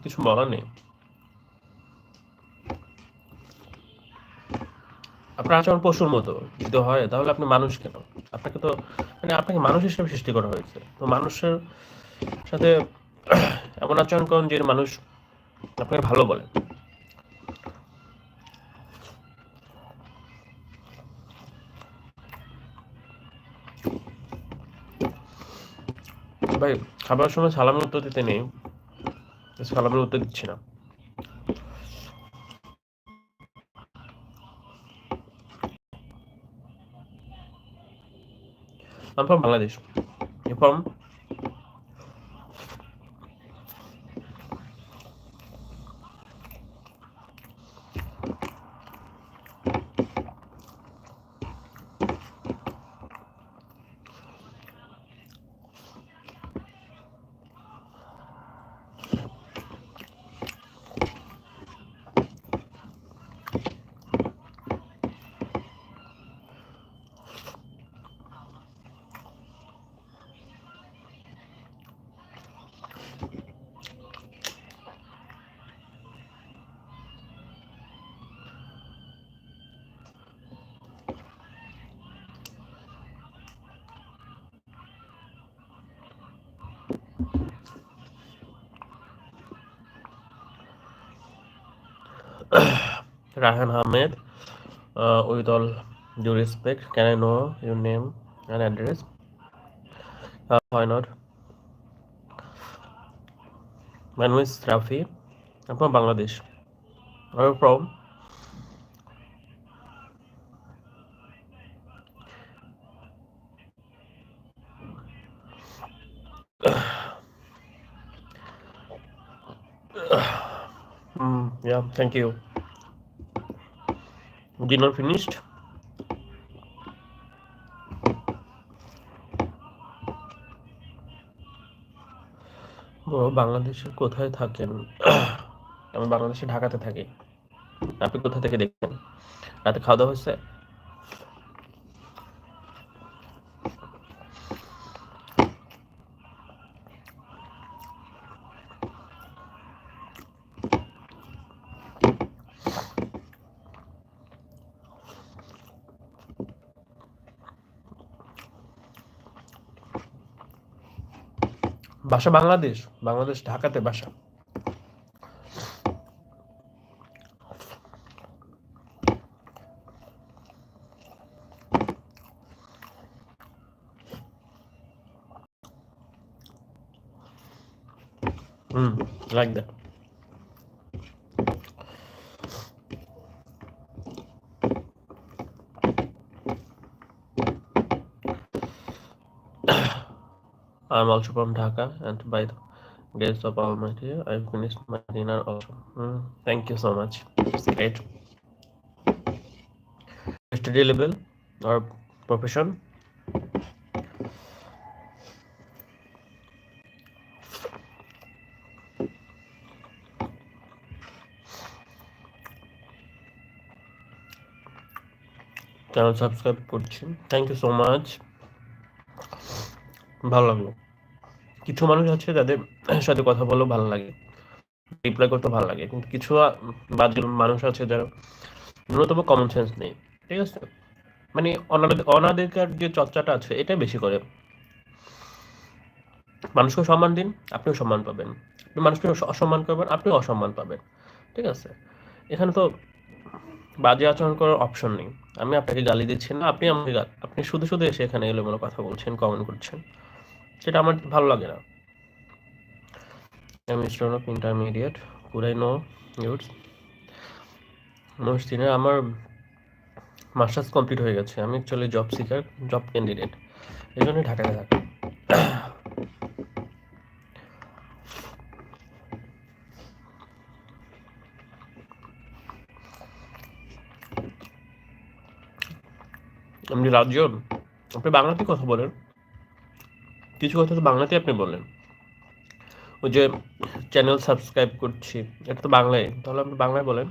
কিছু বলার নেই। আপনার আচরণ পশুর মতো যদি হয় তাহলে আপনি মানুষ কেন? আপনাকে তো মানে আপনাকে মানুষ হিসেবে সৃষ্টি করা হয়েছে, তো মানুষের সাথে এমন আচরণ করুন যে মানুষ আপনাকে ভালো বলে। ভাই খাবার সময় সালামের উত্তর দিতে নেই, সালামের উত্তর দিচ্ছি না। I'm from Bangladesh. You from? Rahan Ahmed. With all due respect, can I know your name and address? Why not? My name is Rafi. I'm from Bangladesh. Where are you from? Yeah, thank you. Dinner finished? বাংলাদেশের কোথায় থাকেন? আমি বাংলাদেশের ঢাকাতে থাকি। আপনি কোথা থেকে দেখছেন? রাতে খাওয়া দাওয়া হয়েছে? বাসা বাংলাদেশ, বাংলাদেশ ঢাকাতে বাসা। Like that. I'm also from Dhaka, and by the grace of Almighty, I finished my dinner also. Thank you so much. It's great. Study level or profession? Channel subscribe করছি, থ্যাংক ইউ সো মাচ। ভালো লাগলো। কিছু মানুষ আছে যাদের সাথে কথা বলেও ভালো লাগে, রিপ্লাই করতে ভালো লাগে, কিন্তু কিছু বাজে মানুষ আছে যারা ন্যূনতম কমন সেন্স নেই। ঠিক আছে, মানে অনাধিকার যে চর্চাটা আছে এটা বেশি করে। মানুষকে সম্মান দিন, আপনিও সম্মান পাবেন। আপনি মানুষকে অসম্মান করবেন, আপনিও অসম্মান পাবেন। ঠিক আছে, এখানে তো বাজে আচরণ করার অপশন নেই। আমি আপনাকে গালি দিচ্ছি না, আপনি আমাকে আপনি শুধু শুধু এসে এখানে এলোমেলো কথা বলছেন, কমেন্ট করছেন, সেটা আমার ভালো লাগে না। আমি স্টুডেন্ট অফ ইন্টারমিডিয়েট, পুরাই নো ইউজ মোস্ট দিনের আমার মাস্টার্স কমপ্লিট হয়ে গেছে। আমি actually job seeker, job candidate, এই জন্যই ঢাকায় থাকি। আপনি রাজ্য, আপনি বাংলাতে কথা বলেন, কিছু কথা তো বাংলাতে আপনি বলেন। ওই যে চ্যানেল সাবস্ক্রাইব করছি, এটা তো বাংলায়, তাহলে আপনি বাংলায় বলেন।